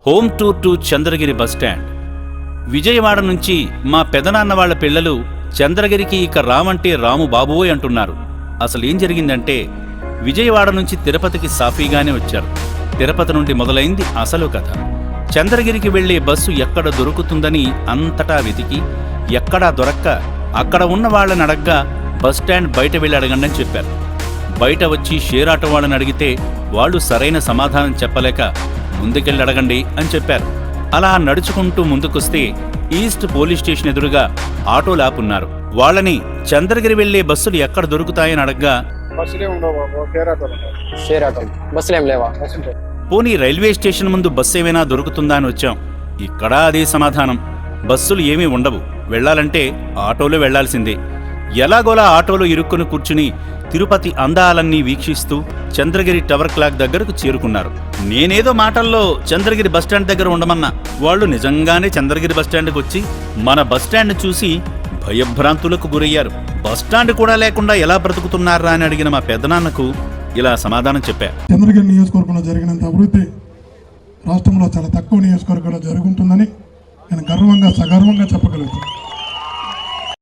Home tour to Chandragiri bus stand. Vijayawada నుంచి మా పెదనాన్న వాళ్ల పిల్లలు చంద్రగిరికి ఇక రామంటే రాము బాబోయ్ అంటున్నారు. అసలేం జరిగిందంటే విజయవాడ నుంచి తిరుపతికి సాఫీగానే వచ్చారు. తిరుపతి నుండి మొదలైంది అసలు కథ. చంద్రగిరికి వెళ్లే బస్సు ఎక్కడ దొరుకుతుందని అంతటా వెతికి ఎక్కడా దొరక్క అక్కడ ఉన్న వాళ్ళని అడగ్గా బస్టాండ్ బయట వెళ్ళి అడగండి అని చెప్పారు. బయట వచ్చి షేర్ ఆటో వాళ్ళని అడిగితే వాళ్ళు సరైన సమాధానం చెప్పలేక ముందుకెళ్ళి అడగండి అని చెప్పారు. అలా నడుచుకుంటూ ముందుకొస్తే ఈస్ట్ పోలీస్ స్టేషన్ ఎదురుగా ఆటోలు ఆపున్నారు. వాళ్ళని చంద్రగిరి వెళ్లే బస్సులు ఎక్కడ దొరుకుతాయని అడగ్గా పోనీ రైల్వే స్టేషన్ ముందు బస్సు ఏమైనా దొరుకుతుందా అని వచ్చాం. ఇక్కడ అదే సమాధానం, బస్సులు ఏమీ ఉండవు, వెళ్లాలంటే ఆటోలో వెళ్లాల్సిందే. ఎలాగోలా ఆటోలో ఇరుక్కుని కూర్చుని తిరుపతి అందాలన్నీ వీక్షిస్తూ చంద్రగిరి టవర్ క్లాక్ దగ్గరకు చేరుకున్నారు. నేనేదో మాటల్లో చంద్రగిరి బస్టాండ్ దగ్గర ఉండమన్నా, వాళ్ళు నిజంగానే చంద్రగిరి బస్టాండ్కి వచ్చి మన బస్టాండ్ చూసి భయభ్రాంతులకు గురయ్యారు. బస్టాండ్ కూడా లేకుండా ఎలా బ్రతుకుతున్నారా అని అడిగిన మా పెద్దనాన్నకు ఇలా సమాధానం చెప్పా. చంద్రగిరి నియోజకవర్గంలో జరిగినంత అభివృద్ధి రాష్ట్రంలో చాలా తక్కువ నియోజకవర్గంలో జరుగుతుందని నేను సగర్వంగా చెప్పగలుగుతాను.